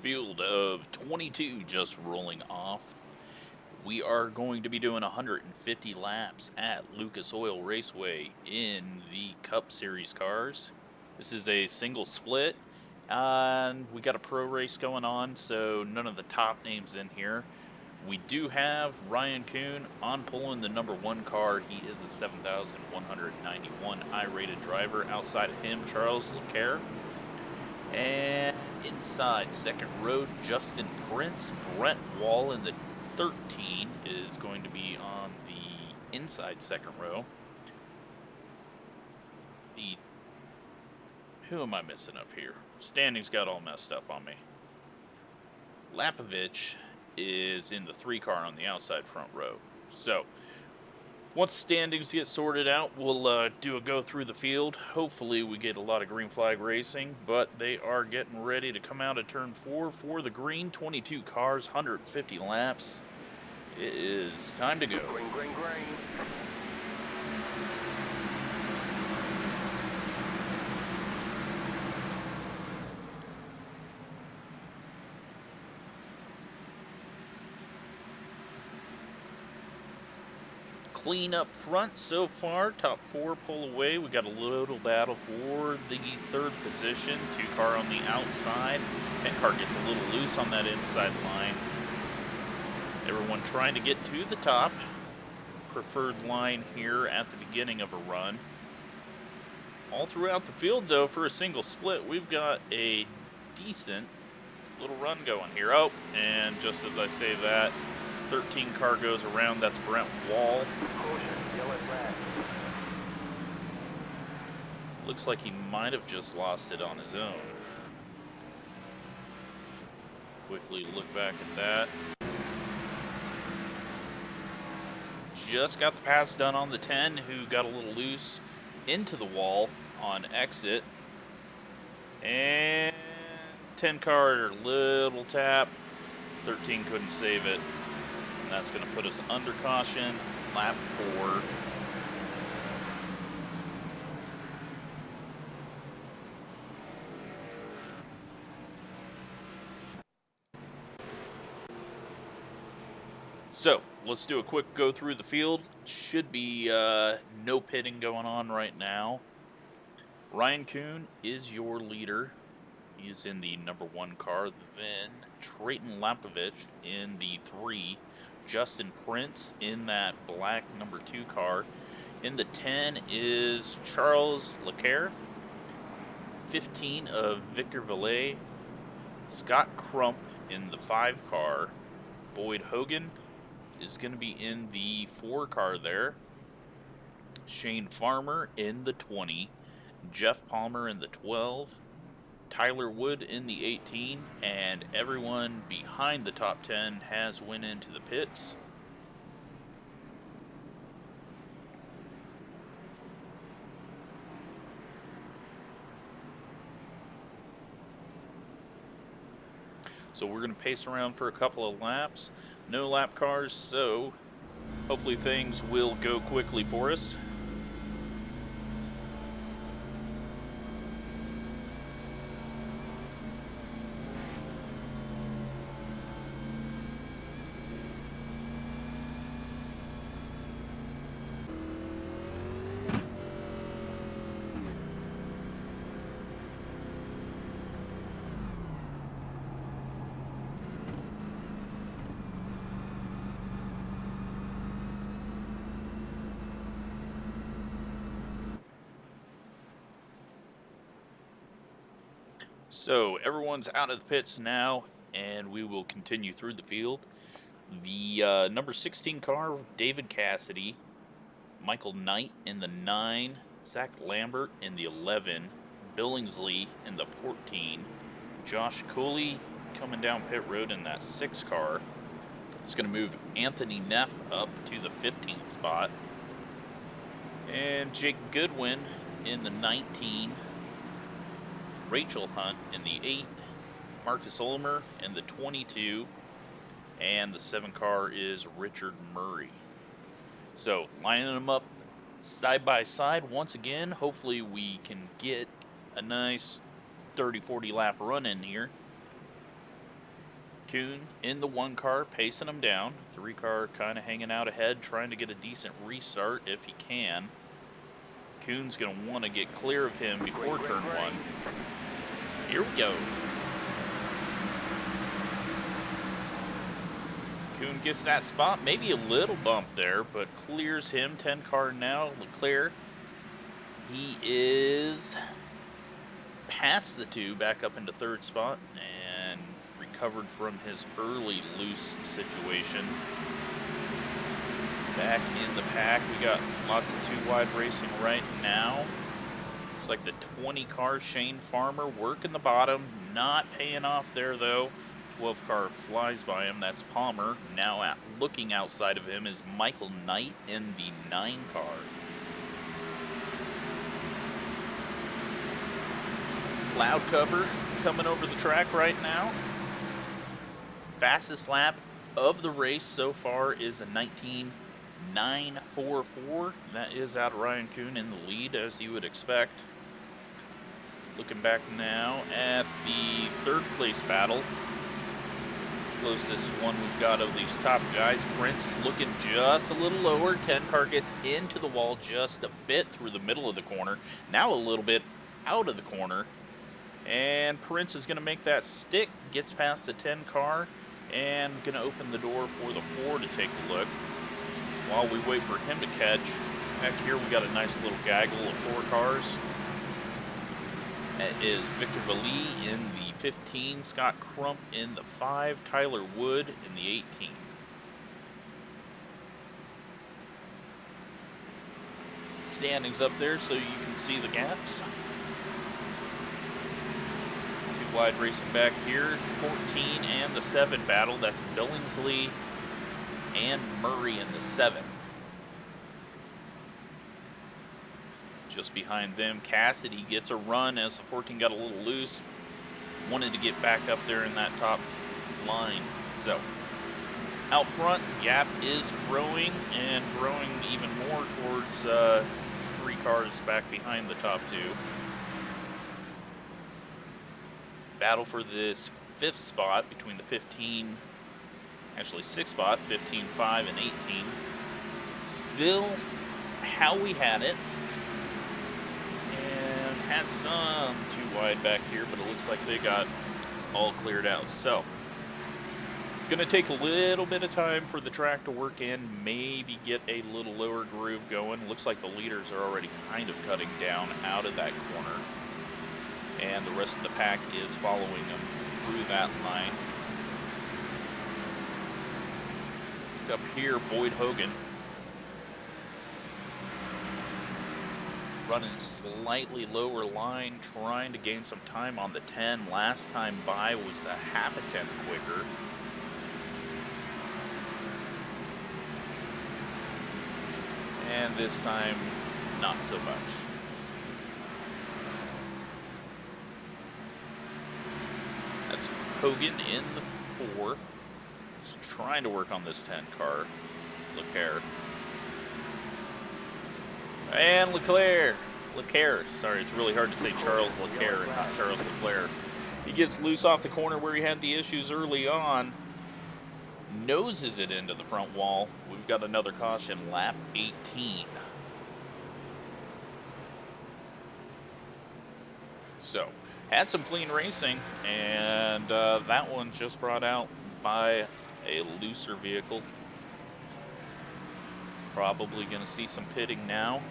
Field of 22 just rolling off. We are going to be doing 150 laps at Lucas Oil Raceway in the Cup Series cars. This is a single split, and we got a pro race going on, so none of the top names in here. We do have Ryan Kuhn on pole in the number 1 car. He is a 7,191 I-rated driver. Outside of him, Charles Leclerc. And inside second row, Justin Prince. Brent Wall in the 13 is going to be on the inside second row. Who am I missing up here? Standings got all messed up on me. Lapovich is in the 3 car on the outside front row. So, once standings get sorted out, we'll do a go through the field. Hopefully we get a lot of green flag racing, but they are getting ready to come out of turn 4 for the green. 22 cars, 150 laps. It is time to go. Green, green, green. Clean up front so far. Top 4 pull away. We got a little battle for the 3rd position. 2 car on the outside. That car gets a little loose on that inside line. Everyone trying to get to the top. Preferred line here at the beginning of a run. All throughout the field, though, for a single split, we've got a decent little run going here. Oh, and just as I say that, 13 car goes around. That's Brent Wall. Caution, yellow flag. Looks like he might have just lost it on his own. Quickly look back at that. Just got the pass done on the 10, who got a little loose into the wall on exit. And 10 car, little tap. 13 couldn't save it. And that's going to put us under caution, lap 4. So, let's do a quick go through the field. Should be no pitting going on right now. Ryan Kuhn is your leader. He's in the number 1 car. Then Trayton Lapovich in the 3. Justin Prince in that black number 2 car. In the 10 is Charles Leclerc. 15 of Victor Valet. Scott Crump in the 5 car. Boyd Hogan is going to be in the 4 car there. Shane Farmer in the 20. Jeff Palmer in the 12. Tyler Wood in the 18, and everyone behind the top 10 has went into the pits. So we're going to pace around for a couple of laps. No lap cars, so hopefully things will go quickly for us. So everyone's out of the pits now, and we will continue through the field. The number 16 car, David Cassidy. Michael Knight in the 9. Zach Lambert in the 11. Billingsley in the 14. Josh Cooley coming down pit road in that 6 car. It's going to move Anthony Neff up to the 15th spot. And Jake Goodwin in the 19. Rachel Hunt in the 8, Marcus Ulmer in the 22, and the 7 car is Richard Murray. So, lining them up side by side once again. Hopefully we can get a nice 30-40 lap run in here. Kuhn in the 1 car, pacing him down. 3 car kind of hanging out ahead, trying to get a decent restart if he can. Kuhn's going to want to get clear of him before turn 1. Here we go. Kuhn gets that spot, maybe a little bump there, but clears him. 10 car now, Leclerc. He is past the 2, back up into 3rd spot, and recovered from his early loose situation. Back in the pack, we got lots of 2-wide racing right now. It's like the 20 car Shane Farmer working the bottom, not paying off there though. 12 car flies by him, that's Palmer. Now looking outside of him is Michael Knight in the 9 car. Cloud cover coming over the track right now. Fastest lap of the race so far is a 19.944. That is out Ryan Kuhn in the lead, as you would expect. Looking back now at the 3rd place battle. Closest one we've got of these top guys. Prince looking just a little lower. 10 car gets into the wall just a bit through the middle of the corner. Now a little bit out of the corner. And Prince is going to make that stick. Gets past the 10 car. And going to open the door for the 4 to take a look. While we wait for him to catch. Back here we got a nice little gaggle of 4 cars. That is Victor Vallee in the 15, Scott Crump in the 5, Tyler Wood in the 18. Standings up there so you can see the gaps. 2-wide racing back here, 14 and the 7 battle. That's Billingsley and Murray in the 7. Just behind them, Cassidy gets a run as the 14 got a little loose. Wanted to get back up there in that top line. So, out front, gap is growing and growing even more towards 3 cars back behind the top 2. Battle for this 5th spot between the 15, actually 6th spot, 15, 5, and 18. Still how we had it. Had some 2-wide back here, but it looks like they got all cleared out. So, gonna take a little bit of time for the track to work in, maybe get a little lower groove going. Looks like the leaders are already kind of cutting down out of that corner, and the rest of the pack is following them through that line. Up here, Boyd Hogan running slightly lower line, trying to gain some time on the 10. Last time by was a half a tenth quicker. And this time, not so much. That's Hogan in the 4. He's trying to work on this 10 car. Leclerc. And Leclerc, sorry, it's really hard to say Charles Leclerc and not Charles Leclerc. He gets loose off the corner where he had the issues early on. Noses it into the front wall. We've got another caution, lap 18. So, had some clean racing, and that one just brought out by a looser vehicle. Probably going to see some pitting now.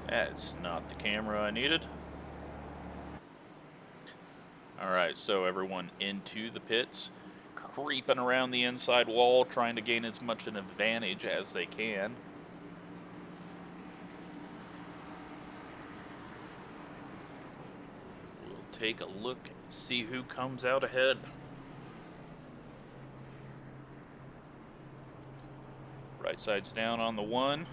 That's not the camera I needed. Alright, so everyone into the pits, creeping around the inside wall, trying to gain as much an advantage as they can. We'll take a look and see who comes out ahead. Right side's down on the 1.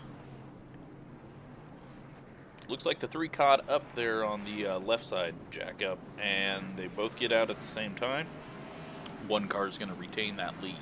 Looks like the 3 caught up there on the left side jack up, and they both get out at the same time. one car is going to retain that lead.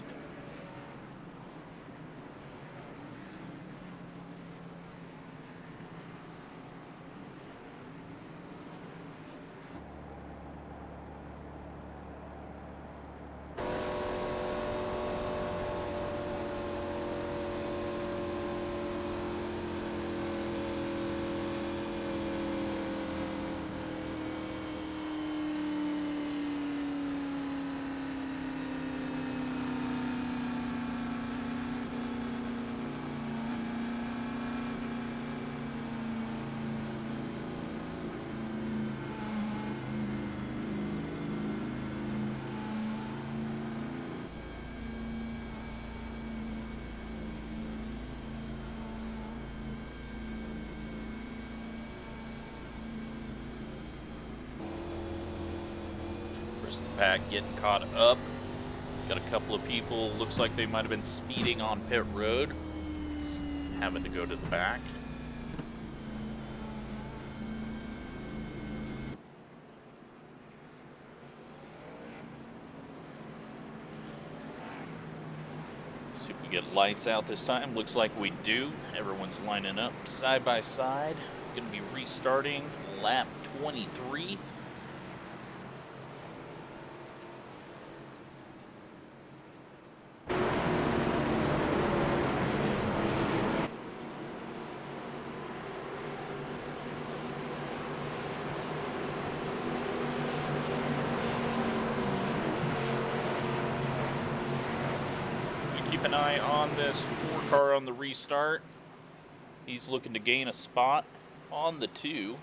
Pack getting caught up. Got a couple of people, looks like they might have been speeding on pit road, having to go to the back. See if we get lights out this time. Looks like we do. Everyone's lining up side by side. Going to be restarting lap 23. Keep an eye on this 4 car on the restart. He's looking to gain a spot on the 2.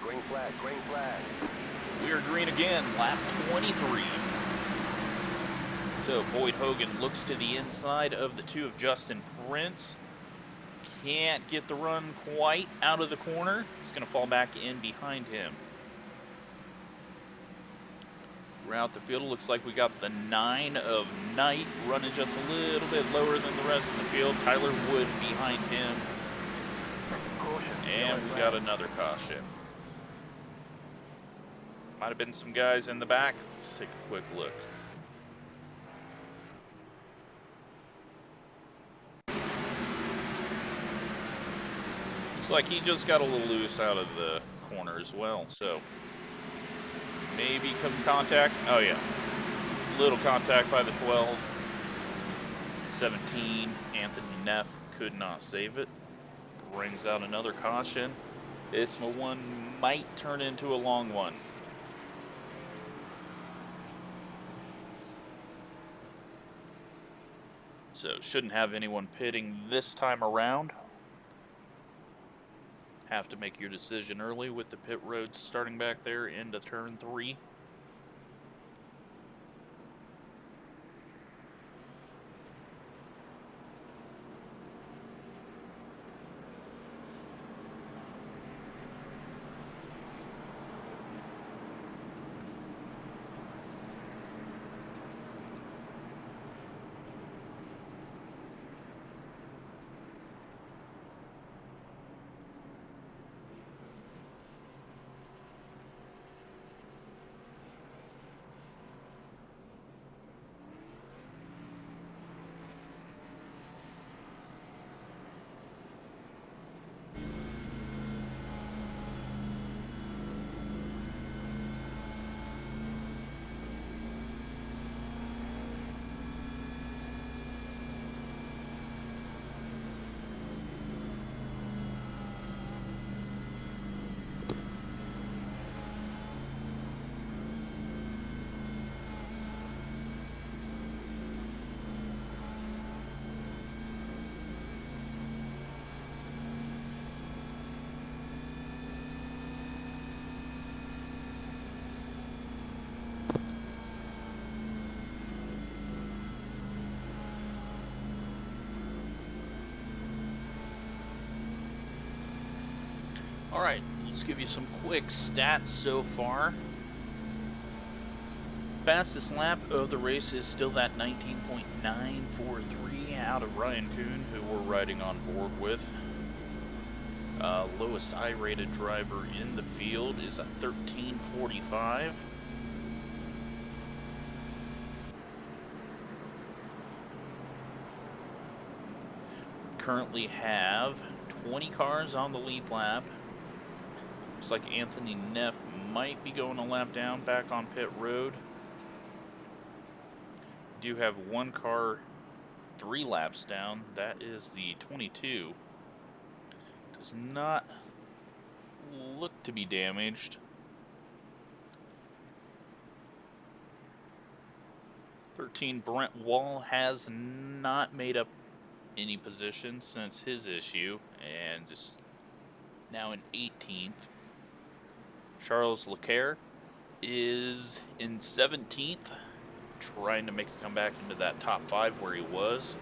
Green flag, green flag. We are green again, lap 23. So Boyd Hogan looks to the inside of the 2 of Justin Prince. Can't get the run quite out of the corner. He's going to fall back in behind him. Throughout the field, it looks like we got the 9 of Knight running just a little bit lower than the rest of the field. Tyler Wood behind him. And we got another caution. Might have been some guys in the back. Let's take a quick look. Looks like he just got a little loose out of the corner as well, so maybe some contact. Oh yeah, little contact by the 12. 17, Anthony Neff could not save it. Brings out another caution. This one might turn into a long one. So shouldn't have anyone pitting this time around. Have to make your decision early with the pit road starting back there into turn 3. All right, let's give you some quick stats so far. Fastest lap of the race is still that 19.943 out of Ryan Kuhn, who we're riding on board with. Lowest I-rated driver in the field is a 13:45. currently have 20 cars on the lead lap. Looks like Anthony Neff might be going a lap down back on pit road. Do have one car 3 laps down. That is the 22. Does not look to be damaged. 13 Brent Wall has not made up any position since his issue and just now in 18th. Charles Leclerc is in 17th, trying to make a comeback into that top 5 where he was.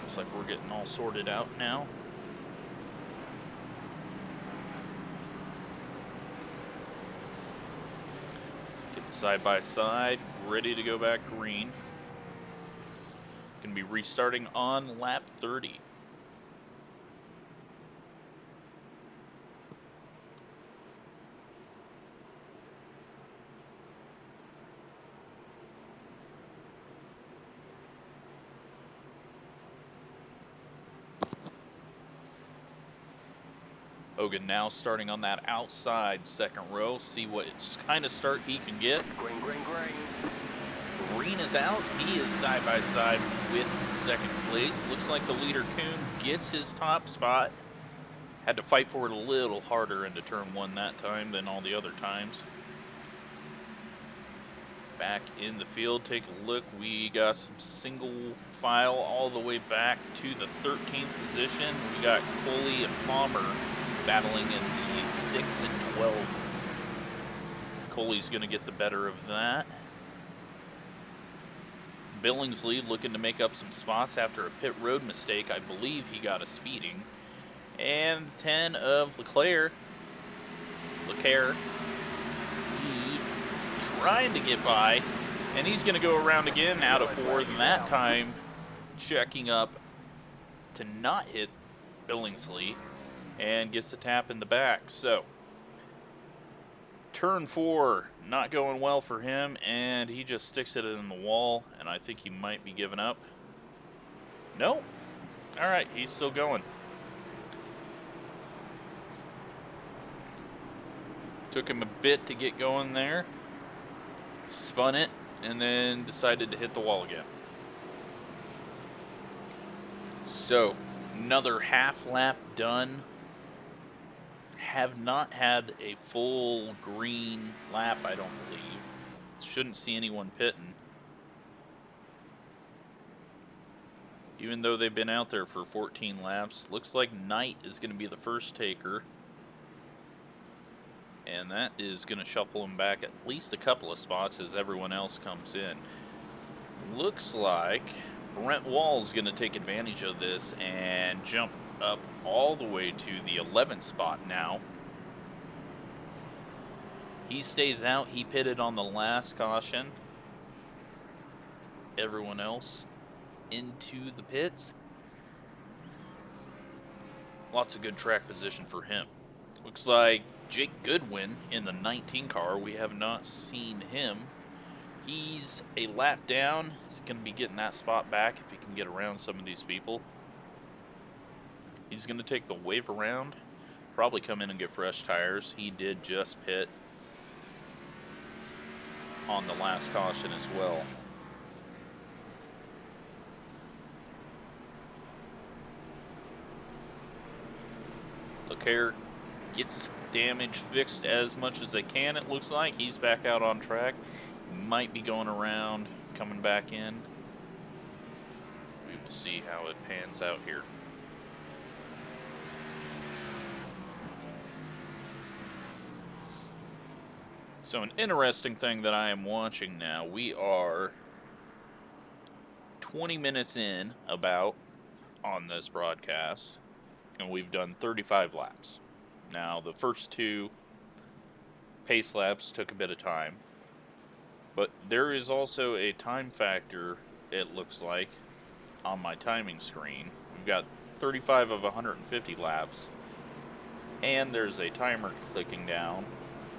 Looks like we're getting all sorted out now. Getting side by side, ready to go back green. Going to be restarting on lap 30. Hogan now starting on that outside second row. See what kind of start he can get. Green, green, green. Green is out. He is side by side with second place. Looks like the leader Kuhn gets his top spot. Had to fight for it a little harder into turn 1 that time than all the other times. Back in the field, take a look. We got some single file all the way back to the 13th position. We got Coley and Palmer battling in the 6 and 12. Coley's going to get the better of that. Billingsley looking to make up some spots after a pit road mistake. I believe he got a speeding. And 10 of Leclerc. He trying to get by. And he's going to go around again out of 4th. And that time checking up to not hit Billingsley. And gets a tap in the back. So, turn 4, not going well for him, and he just sticks it in the wall, and I think he might be giving up. Nope. All right, he's still going. Took him a bit to get going there. Spun it, and then decided to hit the wall again. So, another half lap done. Have not had a full green lap, I don't believe. Shouldn't see anyone pitting. Even though they've been out there for 14 laps. Looks like Knight is going to be the first taker. And that is going to shuffle him back at least a couple of spots as everyone else comes in. Looks like Brent Wall's going to take advantage of this and jump up all the way to the 11th spot now. He stays out. He pitted on the last caution. Everyone else into the pits. Lots of good track position for him. Looks like Jake Goodwin in the 19 car. We have not seen him. He's a lap down. He's going to be getting that spot back if he can get around some of these people. He's going to take the wave around, probably come in and get fresh tires. He did just pit on the last caution as well. Leclerc gets damage fixed as much as they can, it looks like. He's back out on track. Might be going around, coming back in. We will see how it pans out here. So an interesting thing that I am watching now, we are 20 minutes in about on this broadcast, and we've done 35 laps. Now, the first 2 pace laps took a bit of time, but there is also a time factor, it looks like, on my timing screen. We've got 35 of 150 laps, and there's a timer clicking down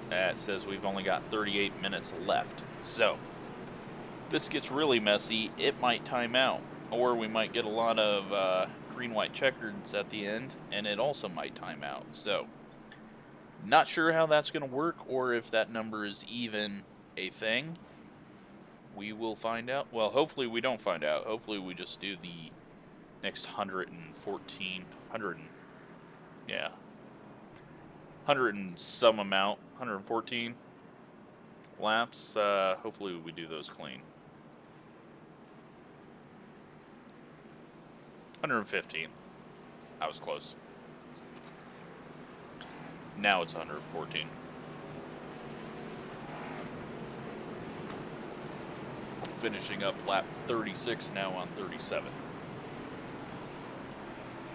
that says we've only got 38 minutes left. So, if this gets really messy, it might time out, or we might get a lot of green, white checkers at the end, and it also might time out. So, not sure how that's going to work or if that number is even a thing. We will find out. Well, hopefully we don't find out. Hopefully we just do the next 114, 100, yeah, 100 and some amount, 114 laps. Hopefully we do those clean. 115. I was close. Now it's 114. Finishing up lap 36 now on 37.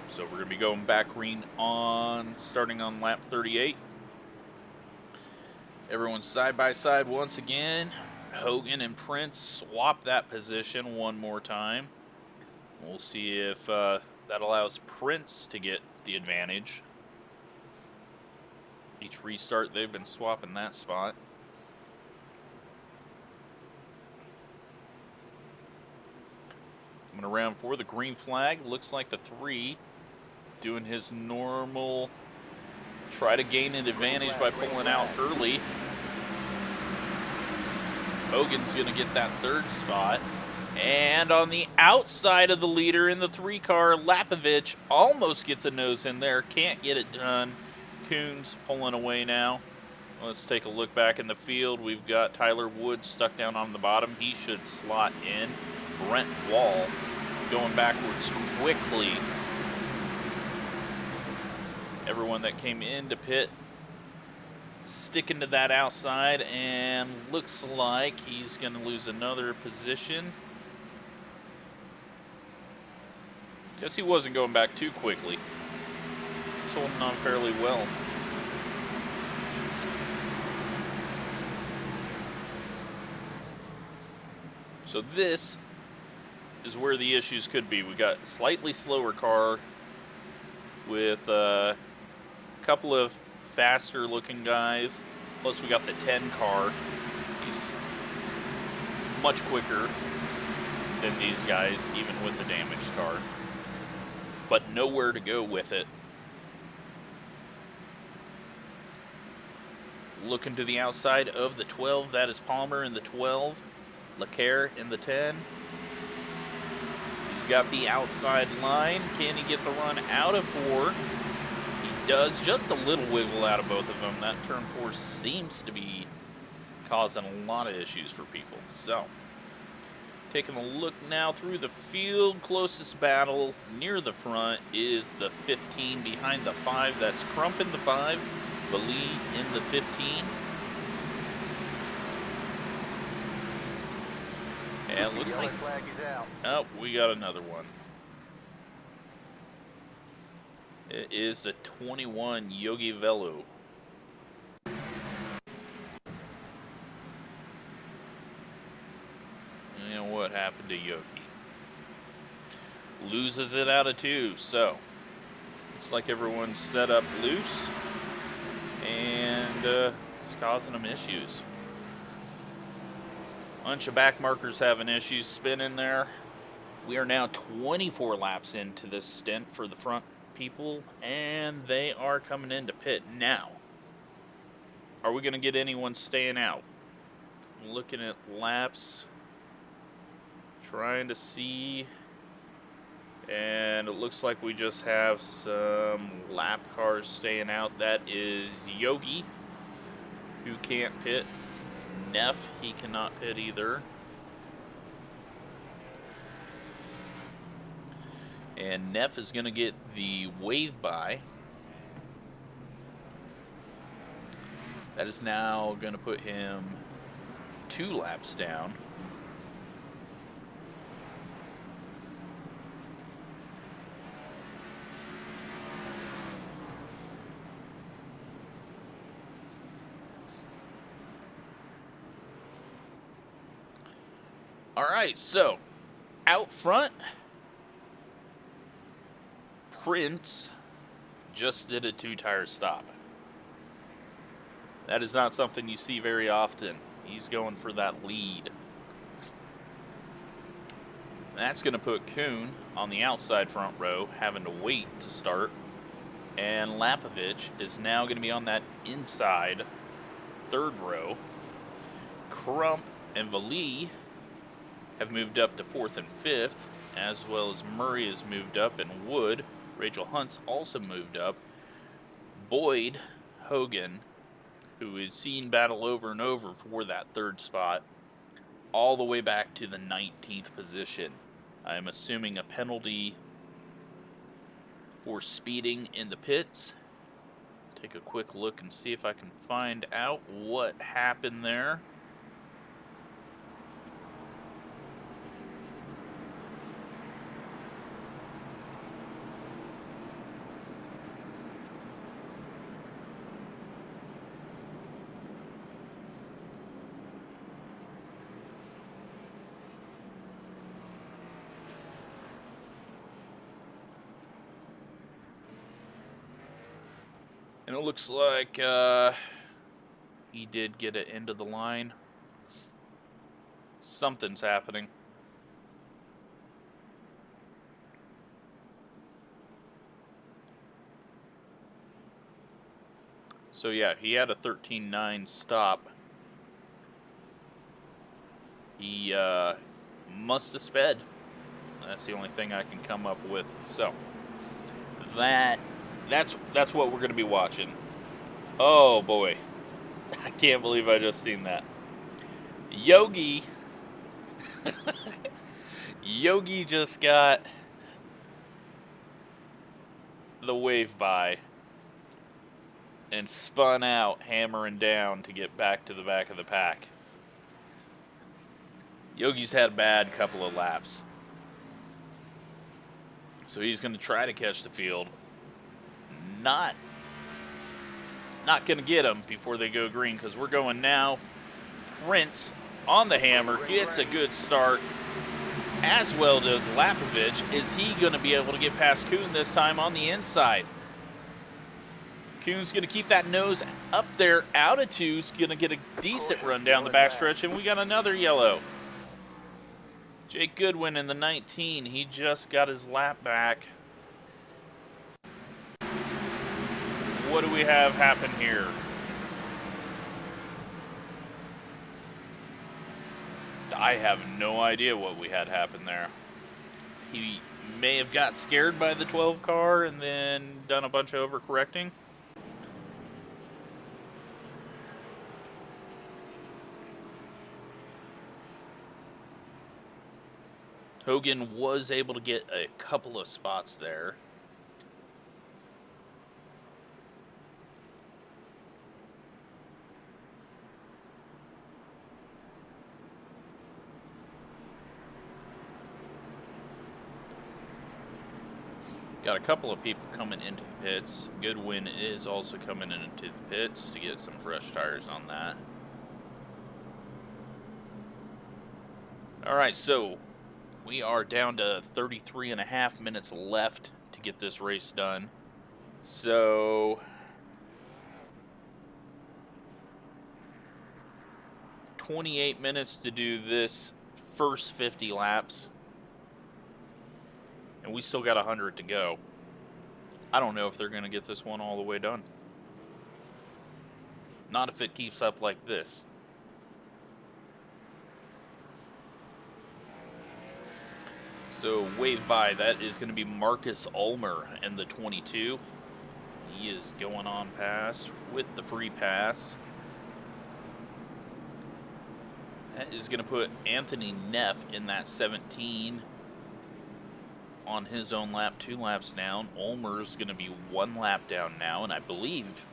So we're going to be going back green on starting on lap 38. Everyone's side by side once again. Hogan and Prince swap that position one more time. We'll see if that allows Prince to get the advantage. Each restart, they've been swapping that spot. Coming around for the green flag. Looks like the 3 doing his normal, try to gain an advantage by pulling out early. Hogan's going to get that 3rd spot. And on the outside of the leader in the 3 car, Lapovich almost gets a nose in there. Can't get it done. Coons pulling away now. Let's take a look back in the field. We've got Tyler Wood stuck down on the bottom. He should slot in. Brent Wall going backwards quickly. Everyone that came into pit sticking to that outside, and looks like he's going to lose another position. Guess he wasn't going back too quickly. He's holding on fairly well. So this is where the issues could be. We got slightly slower car with a couple of faster looking guys. Plus we got the 10 car. He's much quicker than these guys, even with the damaged car. But nowhere to go with it. Looking to the outside of the 12, that is Palmer in the 12. Lacaire in the 10. He's got the outside line. Can he get the run out of 4? He does. Just a little wiggle out of both of them. That turn 4 seems to be causing a lot of issues for people. So, taking a look now through the field. Closest battle near the front is the 15 behind the 5. That's Crump in the 5. Bali in the 15. And it looks like, oh, we got another one. It is the 21 Yogi Velu. And what happened to Yogi? Loses it out of 2, so looks like everyone's set up loose, and it's causing them issues. Bunch of back markers having issues spinning there. We are now 24 laps into this stint for the front people, and they are coming into pit now. Are we going to get anyone staying out? I'm looking at laps, trying to see, and it looks like we just have some lap cars staying out. That is Yogi, who can't pit. Neff, he cannot pit either. And Neff is going to get the wave by. That is now going to put him 2 laps down. All right, so out front, Prince just did a 2-tire stop. That is not something you see very often. He's going for that lead. That's going to put Kuhn on the outside front row, having to wait to start. And Lapovich is now going to be on that inside third row. Crump and Vali have moved up to fourth and fifth, as well as Murray has moved up, and Wood, Rachel Hunt's also moved up. Boyd Hogan, who is seen battle over and over for that third spot, all the way back to the 19th position. I'm assuming a penalty for speeding in the pits. Take a quick look and see if I can find out what happened there. And it looks like he did get it into the line. Something's happening. So yeah, he had a 13.9 stop. He must have sped. That's the only thing I can come up with. So that's what we're going to be watching. Oh boy, I can't believe I just seen that. Yogi just got the wave by and spun out, hammering down to get back to the back of the pack. Yogi's had a bad couple of laps, so he's going to try to catch the field. Not going to get him before they go green, because we're going now. Prince on the hammer, gets a good start, as well does Lapovich. Is he going to be able to get past Kuhn this time on the inside? Kuhn's going to keep that nose up there. Out of two's going to get a decent run down the backstretch, and we got another yellow. Jake Goodwin in the 19. He just got his lap back. What do we have happen here? I have no idea what we had happen there. He may have got scared by the 12 car and then done a bunch of overcorrecting. Hogan was able to get a couple of spots there. Got a couple of people coming into the pits. Goodwin is also coming into the pits to get some fresh tires on that. All right, so we are down to 33.5 minutes left to get this race done. So 28 minutes to do this first 50 laps. And we still got 100 to go. I don't know if they're going to get this one all the way done. Not if it keeps up like this. So wave by, that is going to be Marcus Ulmer in the 22. He is going on past with the free pass. That is going to put Anthony Neff in that 17 on his own lap, 2 laps down. Ulmer's going to be 1 lap down now, and I believe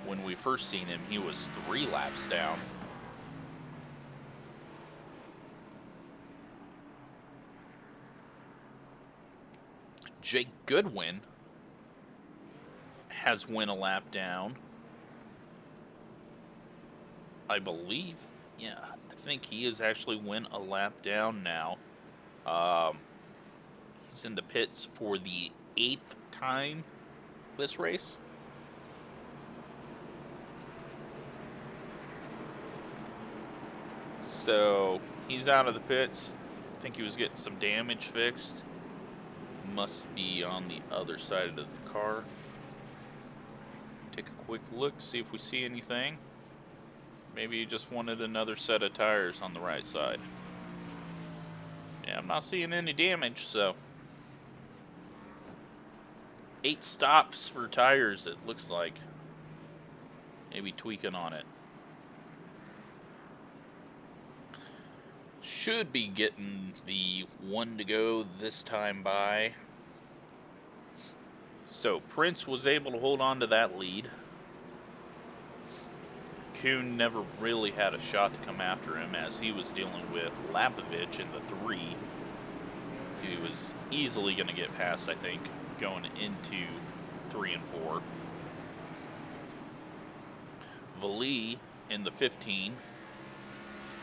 when we first seen him, he was 3 laps down. Jake Goodwin has went a lap down. I believe, yeah, I think he has actually went a lap down now. He's in the pits for the 8th time this race. So he's out of the pits. think he was getting some damage fixed. Must be on the other side of the car. Take a quick look, see if we see anything. Maybe he just wanted another set of tires on the right side. Yeah, I'm not seeing any damage, so. 8 stops for tires, it looks like. Maybe tweaking on it. Should be getting the 1 to go this time by. So, Prince was able to hold on to that lead. Kuhn never really had a shot to come after him as he was dealing with Lapovich in the 3. He was easily going to get past, I think, going into 3 and 4. Vali in the 15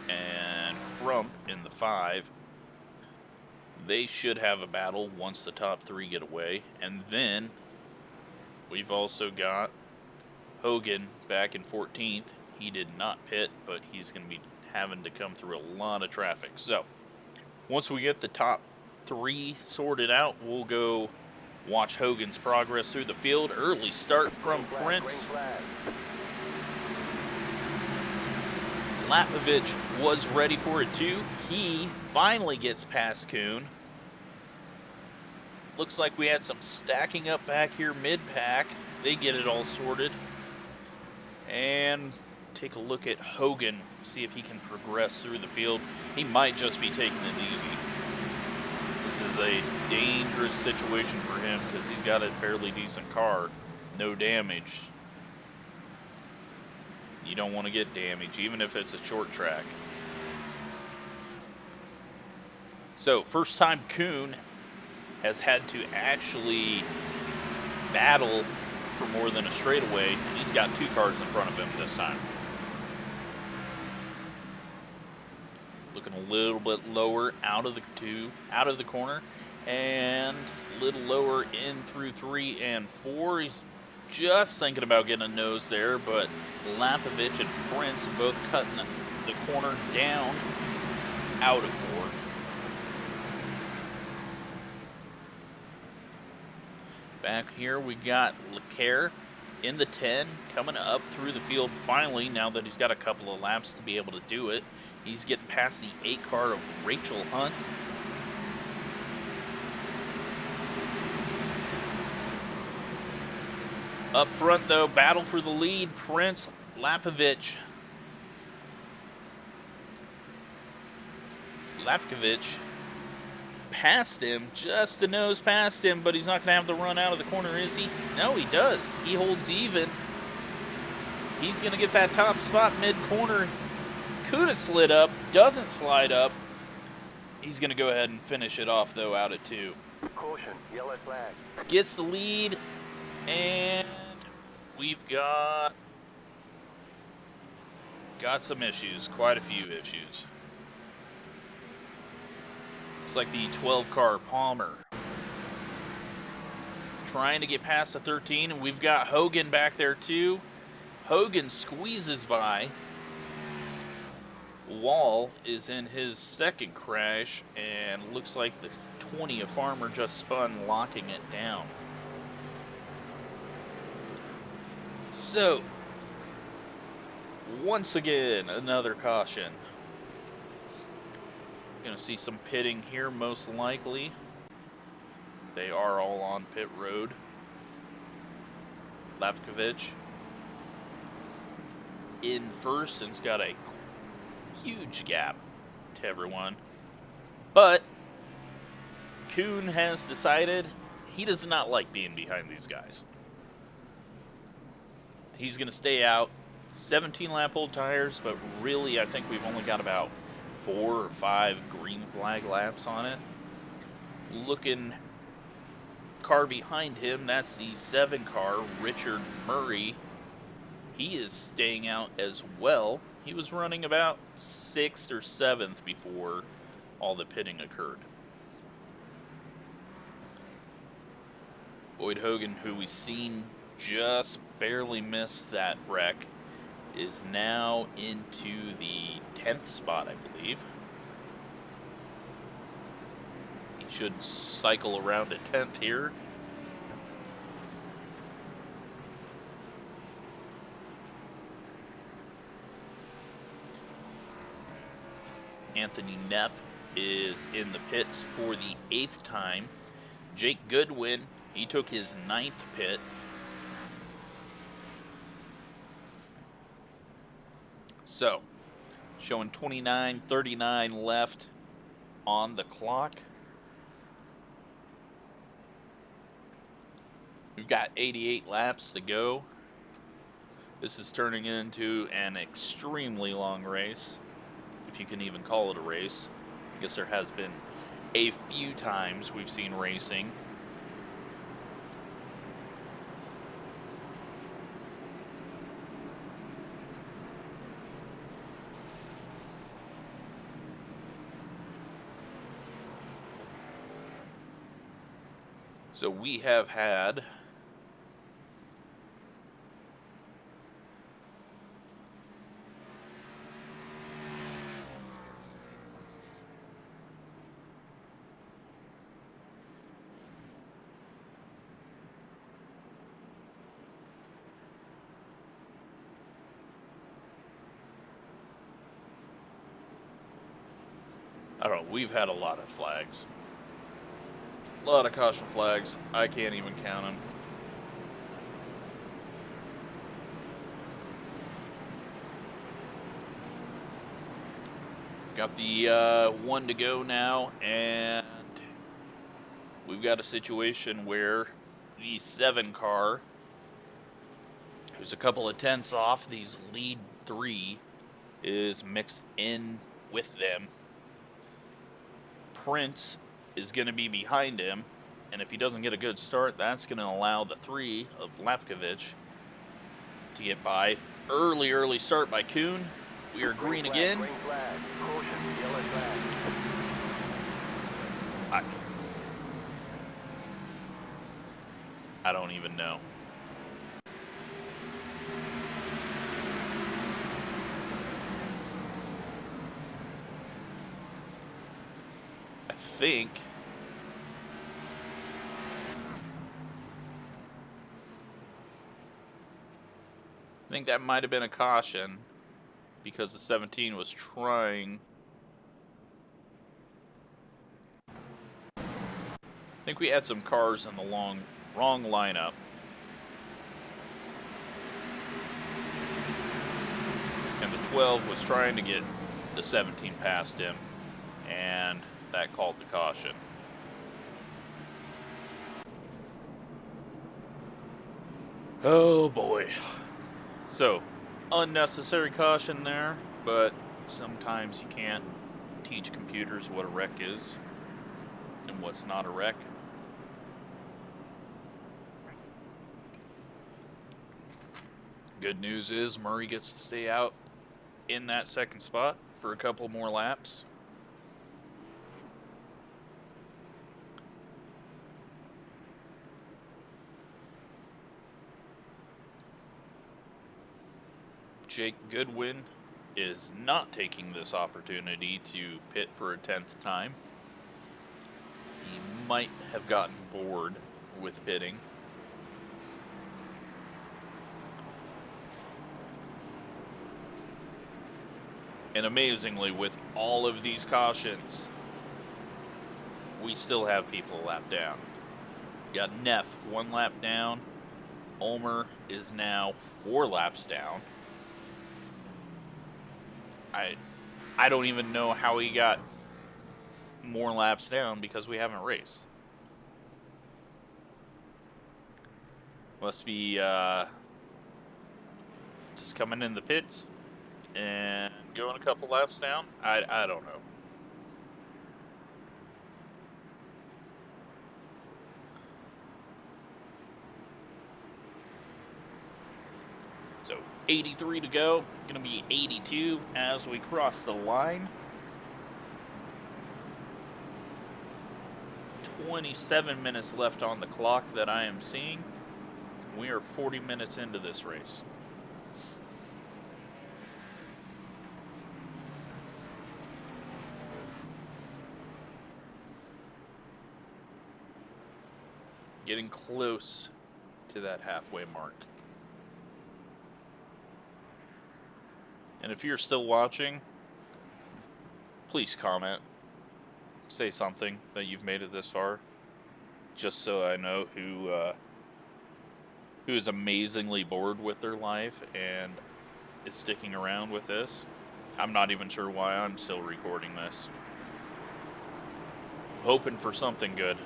and Crump in the 5. They should have a battle once the top 3 get away. And then we've also got Hogan back in 14th. He did not pit, but he's going to be having to come through a lot of traffic. So once we get the top 3 sorted out, we'll go watch Hogan's progress through the field. Early start from Prince. Lapovich was ready for it too. He finally gets past Kuhn. Looks like we had some stacking up back here mid-pack. They get it all sorted. And take a look at Hogan, see if he can progress through the field. He might just be taking it easy. This is a dangerous situation for him because he's got a fairly decent car. No damage. You don't want to get damage, even if it's a short track. So, first time Kuhn has had to actually battle for more than a straightaway, and he's got 2 cars in front of him this time. Looking a little bit lower out of the corner, and a little lower in through 3 and 4. He's just thinking about getting a nose there, but Lapovich and Prince both cutting the corner down out of 4. Back here we got Leclerc in the 10, coming up through the field finally, now that he's got a couple of laps to be able to do it. He's getting past the 8 car of Rachel Hunt. Up front, though, battle for the lead. Prince, Lapovich. Lapovich passed him, just a nose past him, but he's not going to have the run out of the corner, is he? No, he does. He holds even. He's going to get that top spot mid-corner. Could have slid up, doesn't slide up. He's going to go ahead and finish it off, though, out at 2. Caution, yellow flag. Gets the lead, and we've got some issues, quite a few issues. It's like the 12 car Palmer trying to get past the 13, and we've got Hogan back there too. Hogan squeezes by. Wall is in his second crash, and looks like the 20 of Farmer just spun, locking it down. So, once again, another caution. Going to see some pitting here, most likely. They are all on pit road. Lapkovich in first and's got a huge gap to everyone. But Kuhn has decided he does not like being behind these guys. He's going to stay out. 17 lap old tires, but really I think we've only got about 4 or 5 green flag laps on it. Looking car behind him, that's the 7 car, Richard Murray. He is staying out as well. He was running about 6th or 7th before all the pitting occurred. Boyd Hogan, who we've seen just barely miss that wreck, is now into the 10th spot, I believe. should cycle around a 10th here. Anthony Neff is in the pits for the 8th time. Jake Goodwin, he took his 9th pit. So, showing 29:39 left on the clock. We've got 88 laps to go. This is turning into an extremely long race, if you can even call it a race. I guess there has been a few times we've seen racing. So we have had I don't know, we've had a lot of flags. A lot of caution flags. I can't even count them. Got the 1 to go now, and we've got a situation where the 7 car, who's a couple of tenths off these lead 3, is mixed in with them. Prince is going to be behind him, and if he doesn't get a good start, that's going to allow the 3 of Lapkovich to get by. Early start by Kuhn. We are green again. Green flag. Caution, yellow flag. I don't even know. I think that might have been a caution because the 17 was trying. I think we had some cars in the wrong lineup. And the 12 was trying to get the 17 past him, and that called the caution. Oh boy. So, unnecessary caution there, but sometimes you can't teach computers what a wreck is and what's not a wreck. Good news is Murray gets to stay out in that second spot for a couple more laps. Jake Goodwin is not taking this opportunity to pit for a 10th time. He might have gotten bored with pitting. And amazingly, with all of these cautions, we still have people a lap down. You got Neff 1 lap down. Ulmer is now 4 laps down. I don't even know how he got more laps down because we haven't raced. Must be just coming in the pits and going a couple laps down. I don't know. So 83 to go. Going to be 82 as we cross the line. 27 minutes left on the clock that I am seeing. We are 40 minutes into this race. getting close to that halfway mark. And if you're still watching, please comment. Say something that you've made it this far, just so I know who is amazingly bored with their life and is sticking around with this. I'm not even sure why I'm still recording this. Hoping for something good.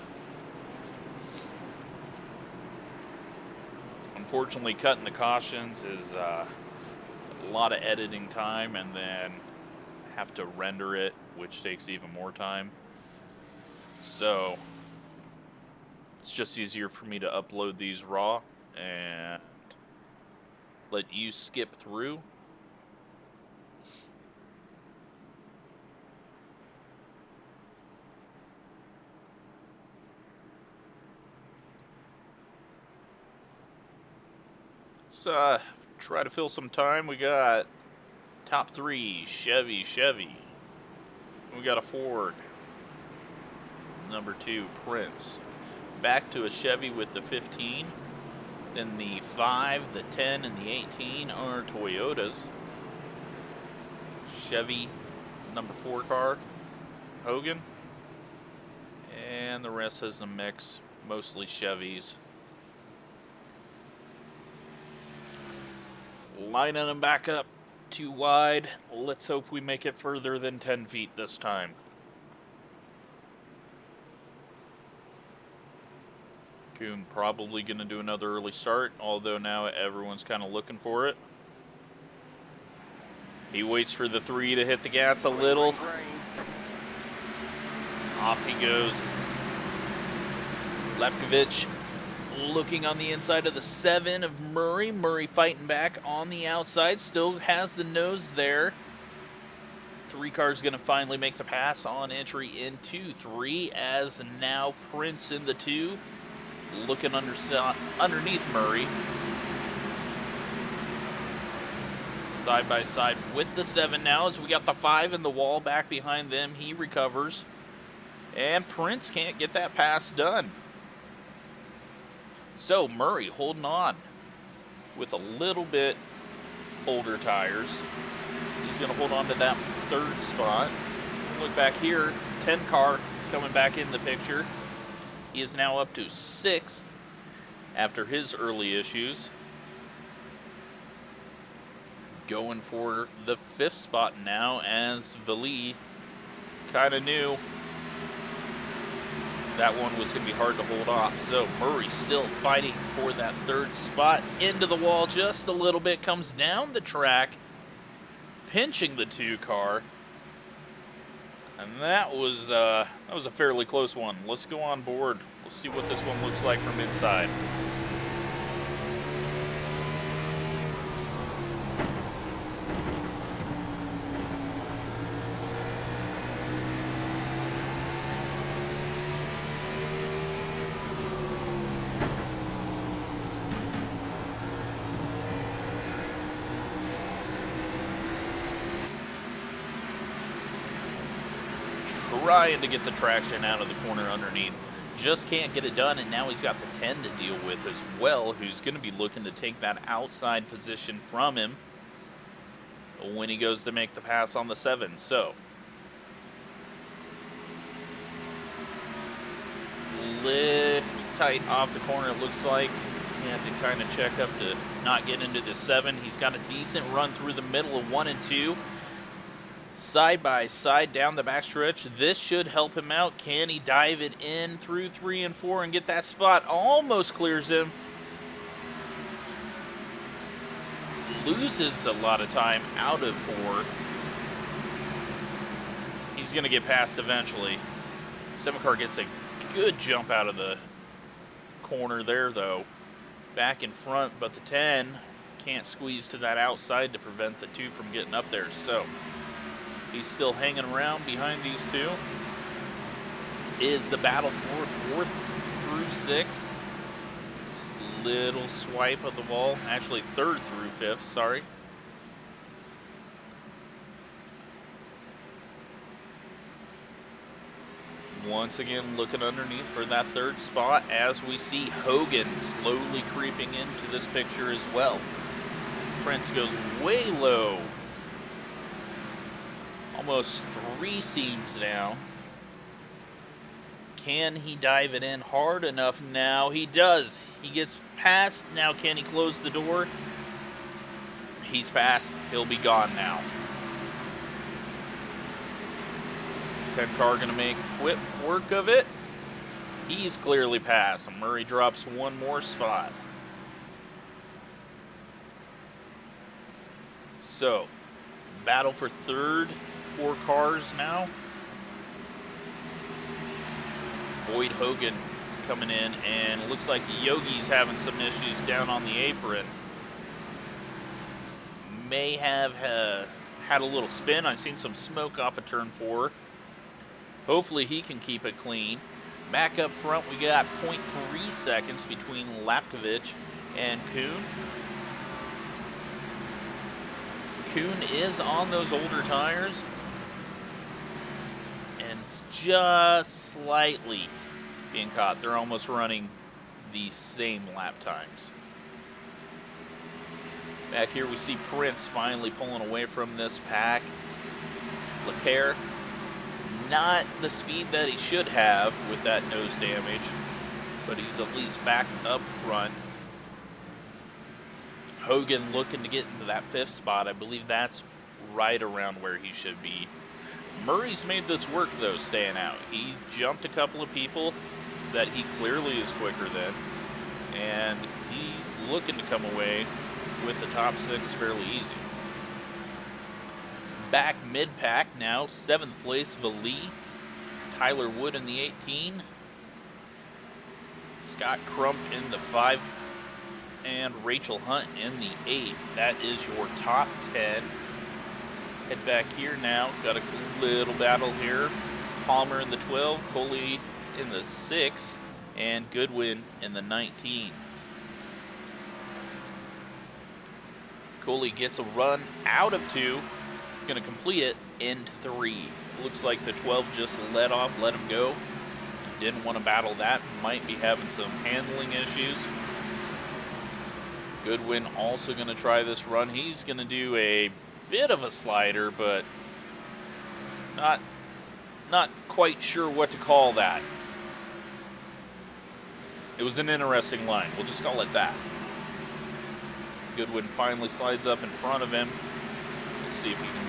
Unfortunately, cutting the cautions is a lot of editing time, and then have to render it, which takes even more time. So it's just easier for me to upload these raw and let you skip through. Let's try to fill some time. We got top 3, Chevy. We got a Ford. Number 2, Prince. Back to a Chevy with the 15. Then the 5, the 10, and the 18 are Toyotas. Chevy, number 4 car, Hogan. And the rest is a mix, mostly Chevys. Lining them back up too wide. Let's hope we make it further than 10 feet this time. Kuhn probably going to do another early start, although now everyone's kind of looking for it. He waits for the 3 to hit the gas a little. Off he goes. Lepkovich looking on the inside of the 7 of Murray. Murray fighting back on the outside. Still has the nose there. 3 cars going to finally make the pass on entry into 3, as now Prince in the 2. Looking underneath Murray. Side by side with the 7 now, as we got the 5 in the wall back behind them. He recovers. And Prince can't get that pass done. So Murray holding on with a little bit older tires. He's going to hold on to that 3rd spot. Look back here, 10 car coming back in the picture. He is now up to 6th after his early issues. Going for the 5th spot now, as Vali kind of knew that one was going to be hard to hold off. So Murray still fighting for that 3rd spot. Into the wall just a little bit. Comes down the track, pinching the 2 car. And that was a fairly close one. Let's go on board. We'll see what this one looks like from inside. Trying to get the traction out of the corner underneath. Just can't get it done, and now he's got the 10 to deal with as well, who's going to be looking to take that outside position from him when he goes to make the pass on the 7. So, little tight off the corner, it looks like. He had to kind of check up to not get into the 7. He's got a decent run through the middle of 1 and 2. Side by side down the backstretch. This should help him out. Can he dive it in through 3 and 4 and get that spot? Almost clears him. Loses a lot of time out of 4. He's going to get past eventually. 7 car gets a good jump out of the corner there, though. Back in front, but the 10 can't squeeze to that outside to prevent the 2 from getting up there. So he's still hanging around behind these 2. This is the battle for 4th through 6th. Little swipe of the ball. Actually, 3rd through 5th, sorry. Once again, looking underneath for that third spot as we see Hogan slowly creeping into this picture as well. Prince goes way low. Almost 3 seams now. Can he dive it in hard enough now? He does. He gets past. Now can he close the door? He's past. He'll be gone now. 10 car going to make quick work of it. He's clearly past. Murray drops one more spot. So, battle for third. 4 cars now. It's Boyd Hogan is coming in, and it looks like Yogi's having some issues down on the apron. May have had a little spin. I've seen some smoke off of turn 4. Hopefully he can keep it clean. Back up front, we got 0.3 seconds between Lapkovich and Kuhn. Kuhn is on those older tires. And just slightly being caught. They're almost running the same lap times. Back here we see Prince finally pulling away from this pack. Leclerc, not the speed that he should have with that nose damage, but he's at least back up front. Hogan looking to get into that 5th spot. I believe that's right around where he should be. Murray's made this work, though, staying out. He jumped a couple of people that he clearly is quicker than, and he's looking to come away with the top 6 fairly easy. Back mid-pack now, 7th place, Valee. Tyler Wood in the 18. Scott Crump in the 5. And Rachel Hunt in the 8. That is your top 10. Head back here now. Got a little battle here. Palmer in the 12. Coley in the 6. And Goodwin in the 19. Coley gets a run out of 2. Going to complete it into 3. Looks like the 12 just let him go. Didn't want to battle that. Might be having some handling issues. Goodwin also going to try this run. He's going to do a bit of a slider, but not quite sure what to call that. It was an interesting line. We'll just call it that. Goodwin finally slides up in front of him. We'll see if he can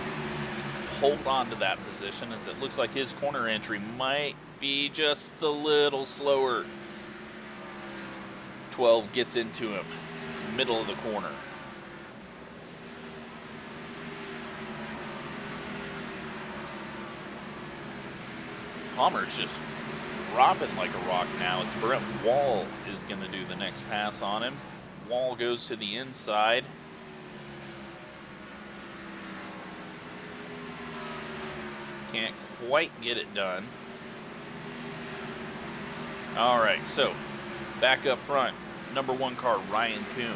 hold on to that position, as it looks like his corner entry might be just a little slower. 12 gets into him, middle of the corner. Palmer's just dropping like a rock now. It's Brett Wall is going to do the next pass on him. Wall goes to the inside. Can't quite get it done. All right, so back up front, number 1 car, Ryan Kuhn.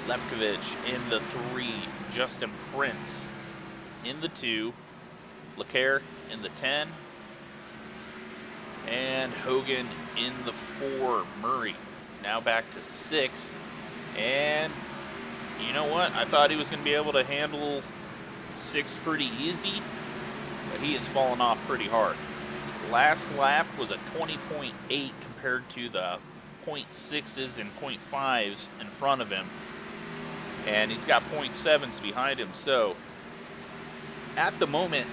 Lefkovich in the 3, Justin Prince in the 2, Leclerc in the 10, and Hogan in the 4, Murray. Now back to 6th, and you know what? I thought he was going to be able to handle 6 pretty easy, but he has fallen off pretty hard. Last lap was a 20.8 compared to the 0.6s and 0.5s in front of him, and he's got 0.7s behind him. So at the moment,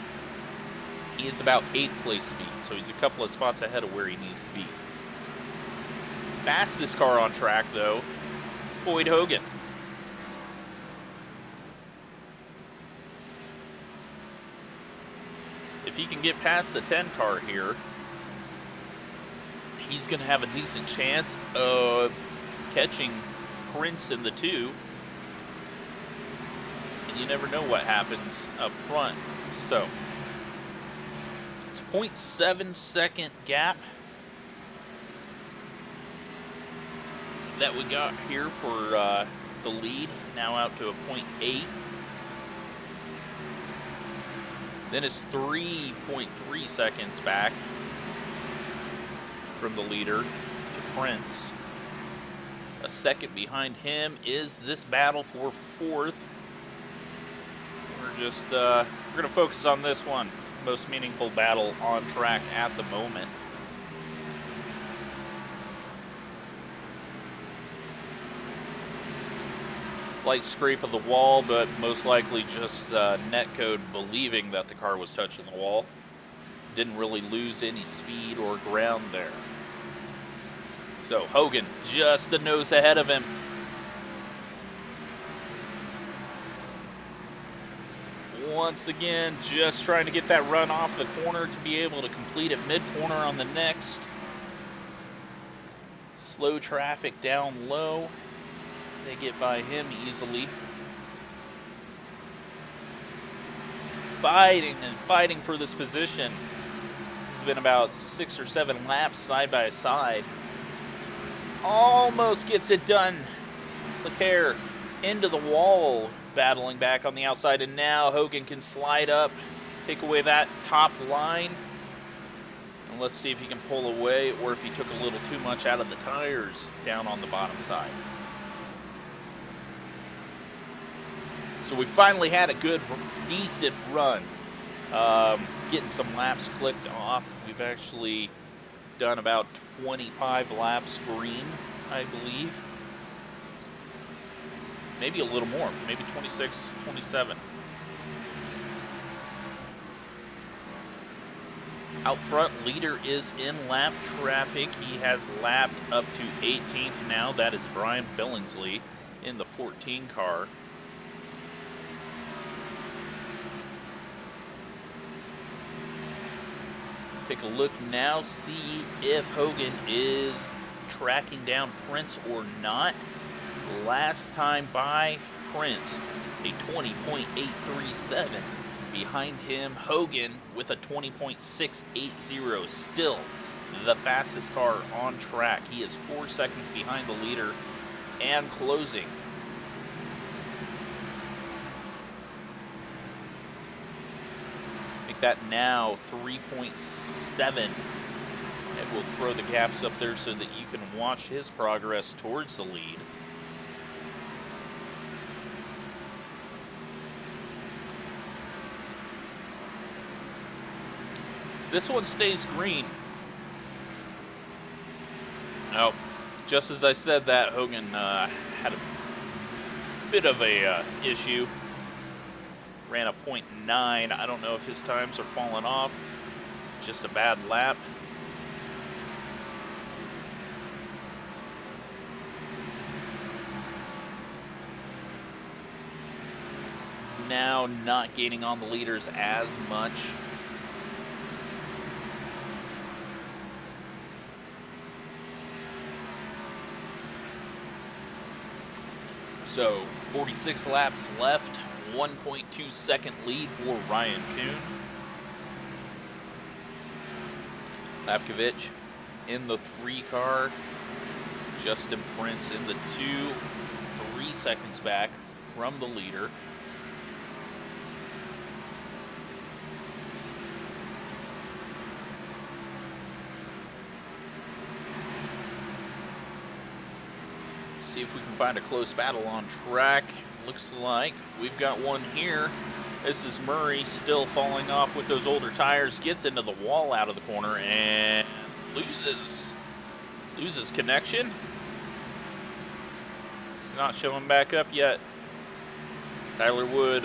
he is about 8th place speed, so he's a couple of spots ahead of where he needs to be. Fastest car on track, though, Boyd Hogan. If he can get past the 10 car here, he's going to have a decent chance of catching Prince in the 2. And you never know what happens up front. So, it's a 0.7 second gap that we got here for the lead, now out to a 0.8. Then it's 3.3 seconds back from the leader to Prince. A second behind him is this battle for fourth. We're gonna focus on this one. Most meaningful battle on track at the moment. Slight scrape of the wall, but most likely just netcode believing that the car was touching the wall. Didn't really lose any speed or ground there. So Hogan just a nose ahead of him. Once again, just trying to get that run off the corner to be able to complete it mid-corner on the next. Slow traffic down low. They get by him easily. Fighting for this position. It's been about 6 or 7 laps side by side. Almost gets it done. Leclerc into the wall, battling back on the outside, and now Hogan can slide up, take away that top line. And let's see if he can pull away or if he took a little too much out of the tires down on the bottom side. So we finally had a good, decent run. Getting some laps clicked off. We've actually done about 25 laps green, I believe. Maybe a little more, maybe 26, 27. Out front, leader is in lap traffic. He has lapped up to 18th now. That is Brian Billingsley in the 14 car. Take a look now, see if Hogan is tracking down Prince or not. Last time by, Prince, a 20.837. Behind him, Hogan with a 20.680. Still the fastest car on track. He is 4 seconds behind the leader and closing. Make that now 3.7. And we'll throw the gaps up there so that you can watch his progress towards the lead. If this one stays green. Oh, just as I said that, Hogan had a bit of a issue. Ran a 0.9. I don't know if his times are falling off. Just a bad lap. Now not gaining on the leaders as much. So 46 laps left, 1.2 second lead for Ryan Kuhn. Lapkovich in the 3 car. Justin Prince in the 2, 3 seconds back from the leader. See if we can find a close battle on track. Looks like we've got one here. This is Murray still falling off with those older tires. Gets into the wall out of the corner and loses connection. It's not showing back up yet. Tyler Wood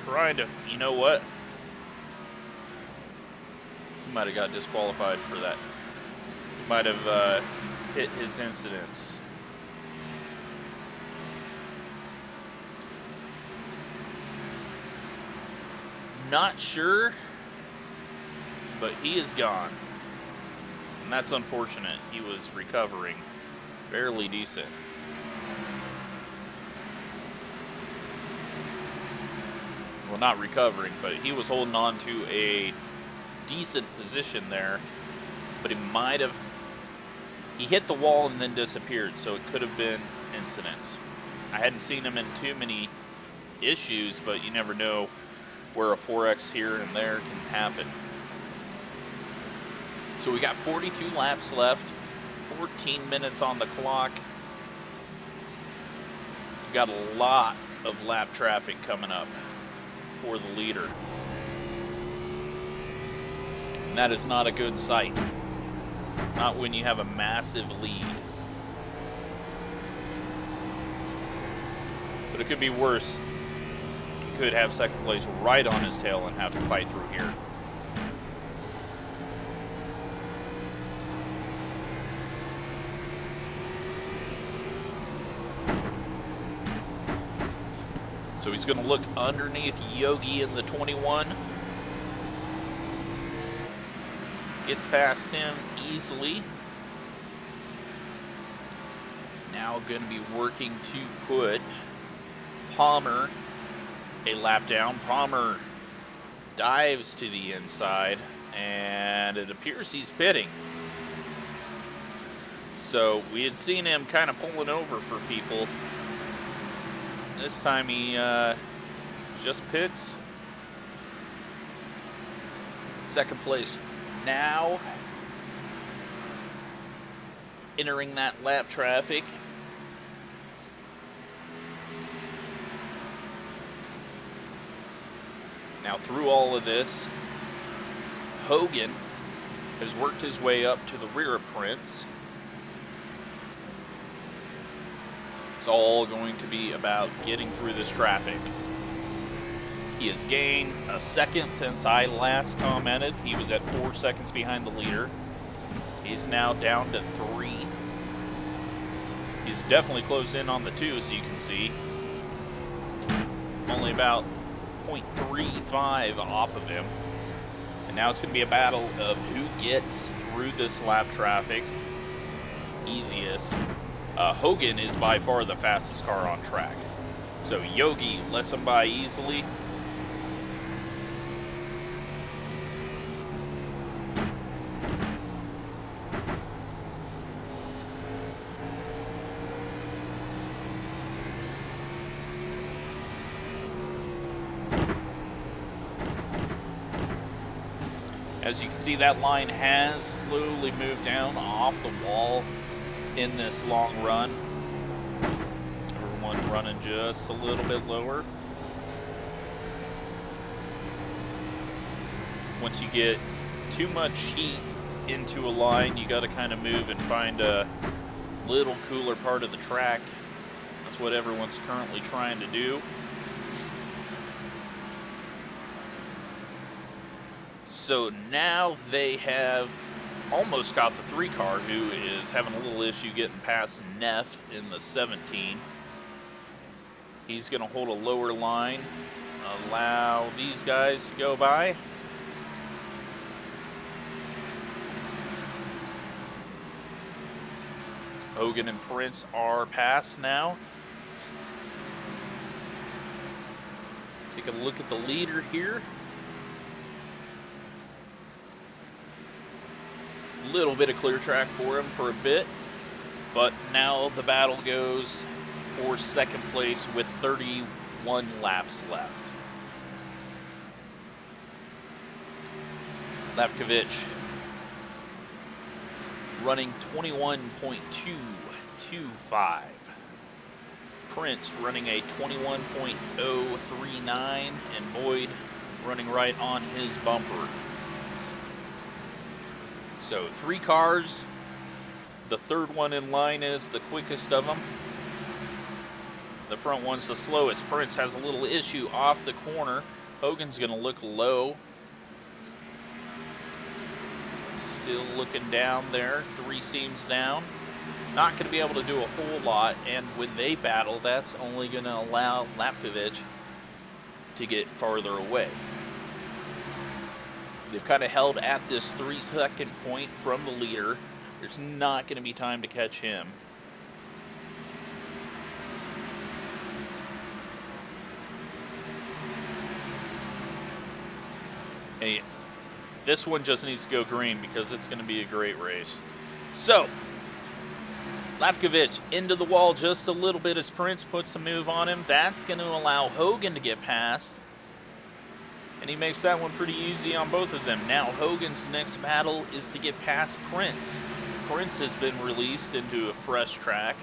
trying to, you know what? He might have got disqualified for that. He might have hit his incidents. Not sure, but he is gone. And that's unfortunate. He was recovering fairly decent. Well, not recovering, but he was holding on to a decent position there. But he hit the wall and then disappeared, so it could have been incidents. I hadn't seen him in too many issues, but you never know where a 4X here and there can happen. So we got 42 laps left, 14 minutes on the clock. We've got a lot of lap traffic coming up for the leader. And that is not a good sight. Not when you have a massive lead. But it could be worse. He could have second place right on his tail and have to fight through here. So he's going to look underneath Yogi in the 21. Gets past him easily. Now going to be working to put Palmer a lap down. Palmer dives to the inside, and it appears he's pitting. So we had seen him kind of pulling over for people. This time he just pits. Second place now. Entering that lap traffic. Now through all of this, Hogan has worked his way up to the rear of Prince. It's all going to be about getting through this traffic. He has gained a second since I last commented. He was at 4 seconds behind the leader. He's now down to 3. He's definitely closed in on the 2, as you can see. Only about 0.35 off of him. And now it's going to be a battle of who gets through this lap traffic easiest. Hogan is by far the fastest car on track. So Yogi lets him by easily. As you can see, that line has slowly moved down off the wall in this long run. Everyone running just a little bit lower. Once you get too much heat into a line, you got to kind of move and find a little cooler part of the track. That's what everyone's currently trying to do. So now they have almost got the 3 car, who is having a little issue getting past Neff in the 17. He's going to hold a lower line, allow these guys to go by. Hogan and Prince are past now. Take a look at the leader here. Little bit of clear track for him for a bit, but now the battle goes for second place with 31 laps left. Lapkovich running 21.225. Prince running a 21.039, and Boyd running right on his bumper. So 3 cars. The third one in line is the quickest of them. The front one's the slowest. Prince has a little issue off the corner. Hogan's going to look low. Still looking down there. 3 seams down. Not going to be able to do a whole lot. And when they battle, that's only going to allow Lapkovich to get farther away. They've kind of held at this 3-second point from the leader. There's not going to be time to catch him. Hey, this one just needs to go green because it's going to be a great race. So, Lapkovich into the wall just a little bit as Prince puts a move on him. That's going to allow Hogan to get past. And he makes that one pretty easy on both of them. Now Hogan's next battle is to get past Prince. Prince has been released into a fresh track.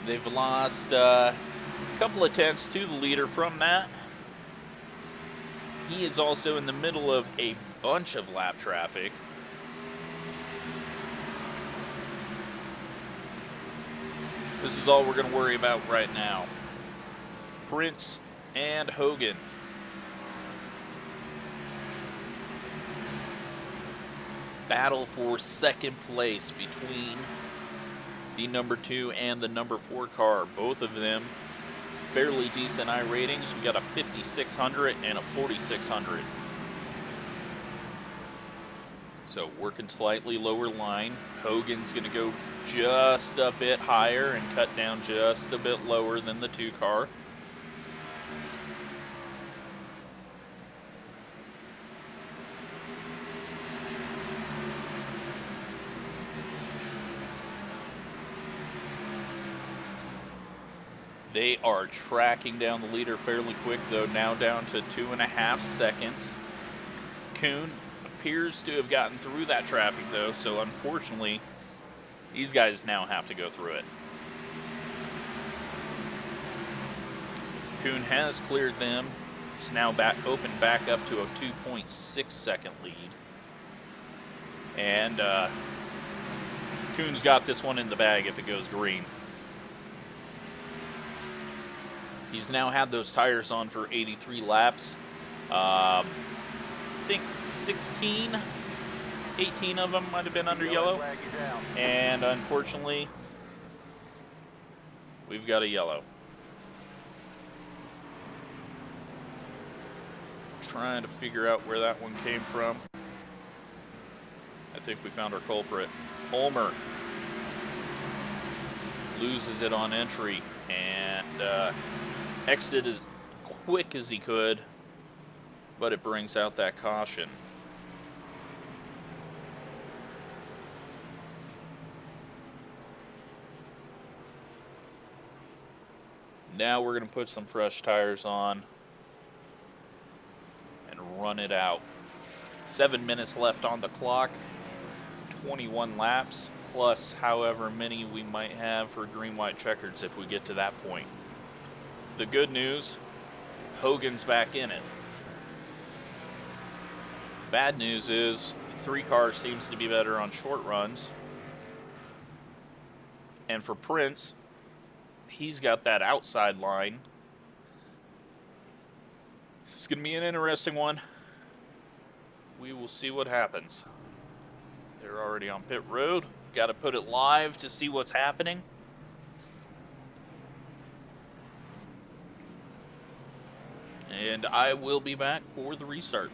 They've lost a couple of tenths to the leader from that. He is also in the middle of a bunch of lap traffic. This is all we're going to worry about right now. Prince and Hogan. Battle for second place between the number 2 and the number 4 car. Both of them fairly decent iRatings. We got a 5600 and a 4600. So working slightly lower line. Hogan's going to go just a bit higher and cut down just a bit lower than the 2 car. They are tracking down the leader fairly quick, though, now down to 2.5 seconds. Kuhn appears to have gotten through that traffic, though, so unfortunately, these guys now have to go through it. Kuhn has cleared them. He's now opened back up to a 2.6 second lead. And Kuhn's got this one in the bag if it goes green. He's now had those tires on for 83 laps. I think 18 of them might have been under yellow. And unfortunately, we've got a yellow. Trying to figure out where that one came from. I think we found our culprit. Ulmer loses it on entry and exited as quick as he could, but it brings out that caution. Now we're going to put some fresh tires on and run it out. 7 minutes left on the clock, 21 laps, plus however many we might have for green-white checkers if we get to that point. The good news, Hogan's back in it. Bad news is, 3 car seems to be better on short runs. And for Prince, he's got that outside line. It's going to be an interesting one. We will see what happens. They're already on pit road. Got to put it live to see what's happening. And I will be back for the restart.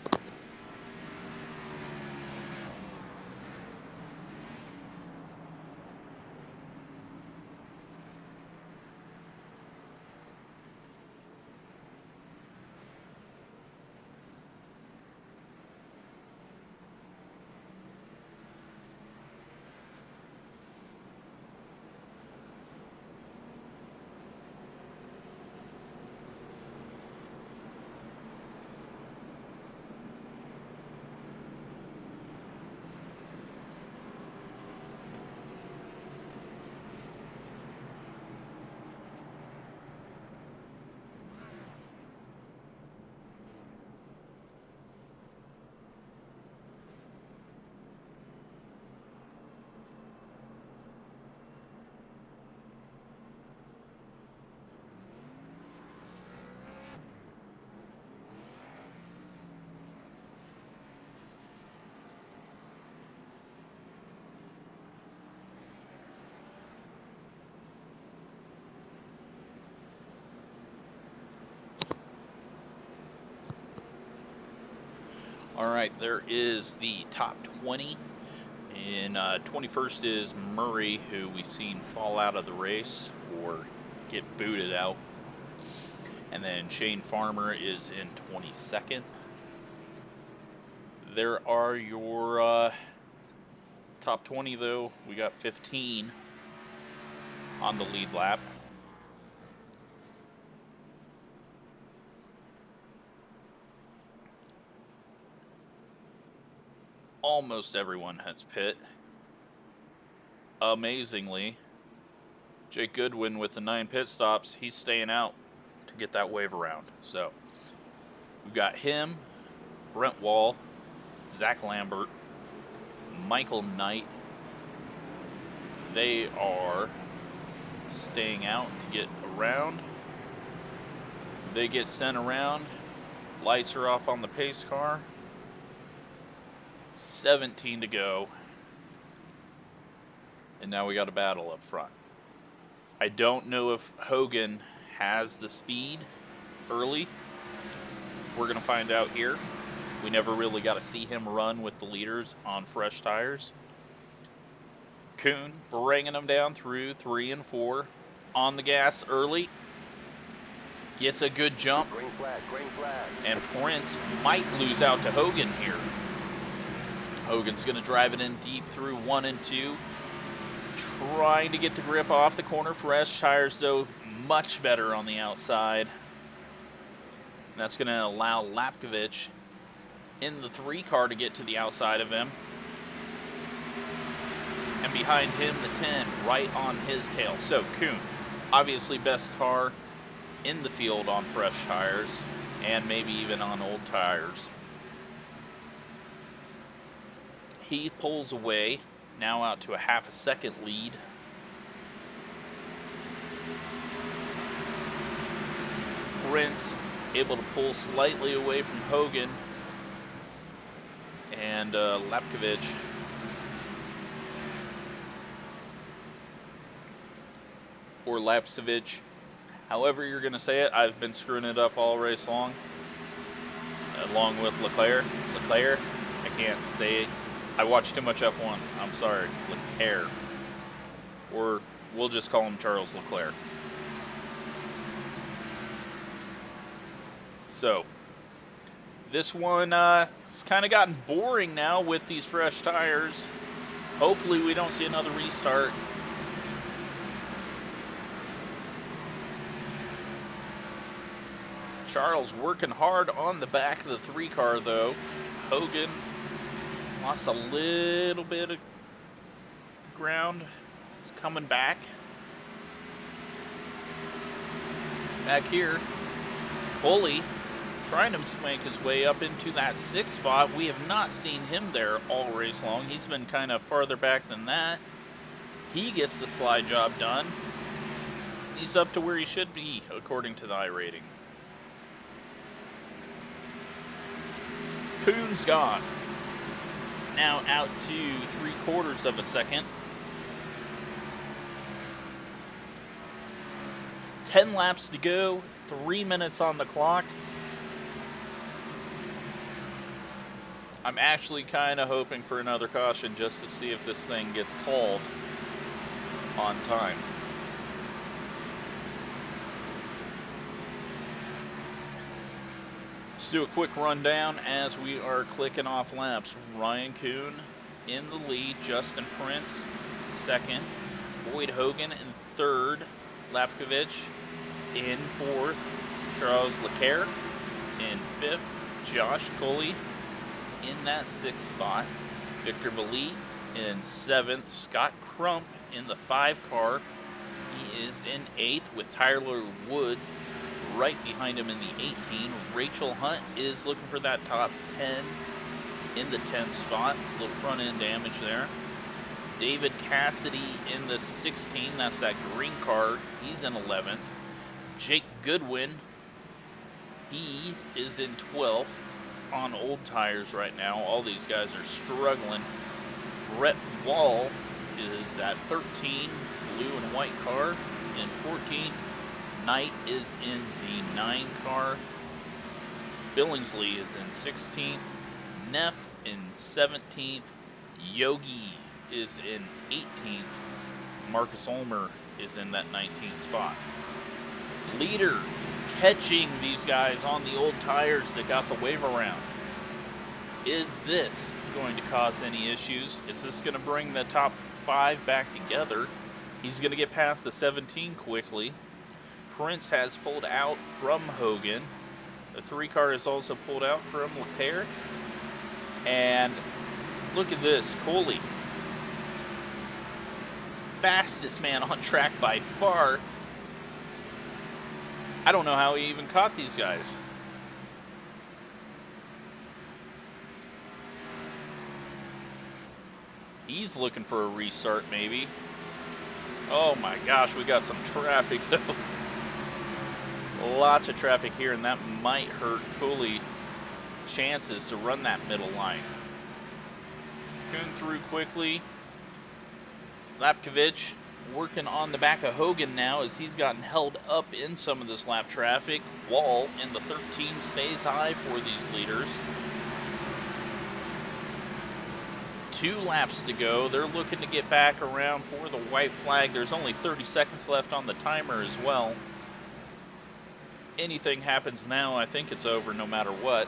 All right, there is the top 20. In 21st is Murray, who we've seen fall out of the race or get booted out. And then Shane Farmer is in 22nd. There are your top 20, though. We got 15 on the lead lap. almost everyone has pit. Amazingly, Jake Goodwin with the 9 pit stops, he's staying out to get that wave around. So we've got him, Brent Wall, Zach Lambert, Michael Knight. They are staying out to get around. They get sent around. Lights are off on the pace car. 17 to go. And now we got a battle up front. I don't know if Hogan has the speed early. We're going to find out here. We never really got to see him run with the leaders on fresh tires. Kuhn bringing them down through 3 and 4. On the gas early. Gets a good jump. Green flag, green flag. And Prince might lose out to Hogan here. Hogan's going to drive it in deep through 1 and 2. Trying to get the grip off the corner. Fresh tires, though, much better on the outside. And that's going to allow Lapkovich in the 3 car to get to the outside of him. And behind him, the 10, right on his tail. So, Kuhn, obviously best car in the field on fresh tires, and maybe even on old tires. He pulls away, now out to a half a second lead. Prince able to pull slightly away from Hogan, and Lapkovich or Lapsevich, however you're going to say it. I've been screwing it up all race long, along with Leclerc. Leclerc, I can't say it. I watched too much F1. I'm sorry, Leclerc. Or we'll just call him Charles Leclerc. So, this one it's kind of gotten boring now with these fresh tires. Hopefully we don't see another restart. Charles working hard on the back of the 3 car, though. Hogan lost a little bit of ground. He's coming back. Back here, Pulley trying to make his way up into that 6th spot. We have not seen him there all race long. He's been kind of farther back than that. He gets the slide job done. He's up to where he should be, according to the iRating. Kuhn's gone. Now out to 3/4 of a second. 10 laps to go, 3 minutes on the clock. I'm actually kind of hoping for another caution just to see if this thing gets called on time. Let's do a quick rundown as we are clicking off laps. Ryan Kuhn in the lead, Justin Prince second, Boyd Hogan in third, Lapkovich in fourth, Charles Leclerc in fifth, Josh Coley in that 6th spot, Victor Vallée in 7th, Scott Crump in the 5 car. He is in 8th with Tyler Wood right behind him in the 18. Rachel Hunt is looking for that top 10 in the 10th spot. A little front end damage there. David Cassidy in the 16. That's that green car. He's in 11th. Jake Goodwin, he is in 12th on old tires right now. All these guys are struggling. Brett Wall is that 13 blue and white car in 14th. Knight is in the 9 car. Billingsley is in 16th. Neff in 17th. Yogi is in 18th. Marcus Ulmer is in that 19th spot. Leader catching these guys on the old tires that got the wave around. Is this going to cause any issues? Is this going to bring the top 5 back together? He's going to get past the 17 quickly. Prince has pulled out from Hogan. The 3 car is also pulled out from Leclerc. And Look at this, Coley. Fastest man on track by far. I don't know how he even caught these guys. He's looking for a restart, maybe. Oh my gosh, we got some traffic though. Lots of traffic here, and that might hurt Cooley chances to run that middle line. Kuhn through quickly. Lapkovich working on the back of Hogan now as he's gotten held up in some of this lap traffic. Wall in the 13 stays high for these leaders. 2 laps to go. They're looking to get back around for the white flag. There's only 30 seconds left on the timer as well. Anything happens now, I think it's over no matter what.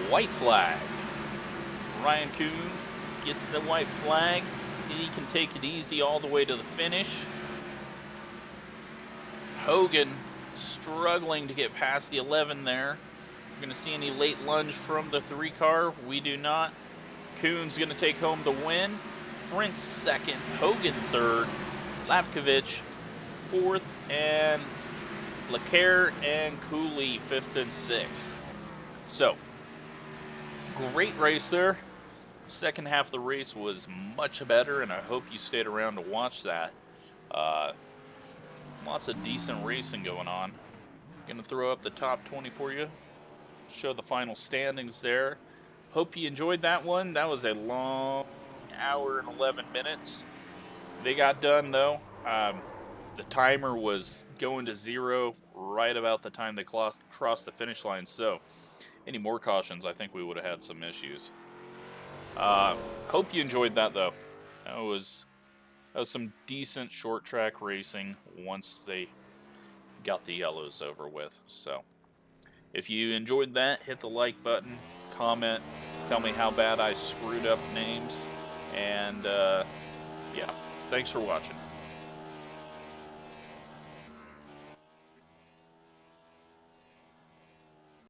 White flag. Ryan Kuhn gets the white flag. He can take it easy all the way to the finish. Hogan struggling to get past the 11 there. We're going to see any late lunge from the 3 car. We do not. Kuhn's going to take home the win. Prince second. Hogan third. Lapkovich fourth. And Leclerc and Cooley 5th and 6th. So, great race there. Second half of the race was much better, and I hope you stayed around to watch that. Lots of decent racing going on. Gonna throw up the top 20 for you. Show the final standings there. Hope you enjoyed that one. That was a long hour and 11 minutes. They got done though. The timer was going to 0 right about the time they crossed the finish line. So any more cautions, I think we would have had some issues. Hope you enjoyed that though. That was some decent short track racing once they got the yellows over with. So if you enjoyed that, hit the like button, comment, tell me how bad I screwed up names, and yeah, thanks for watching.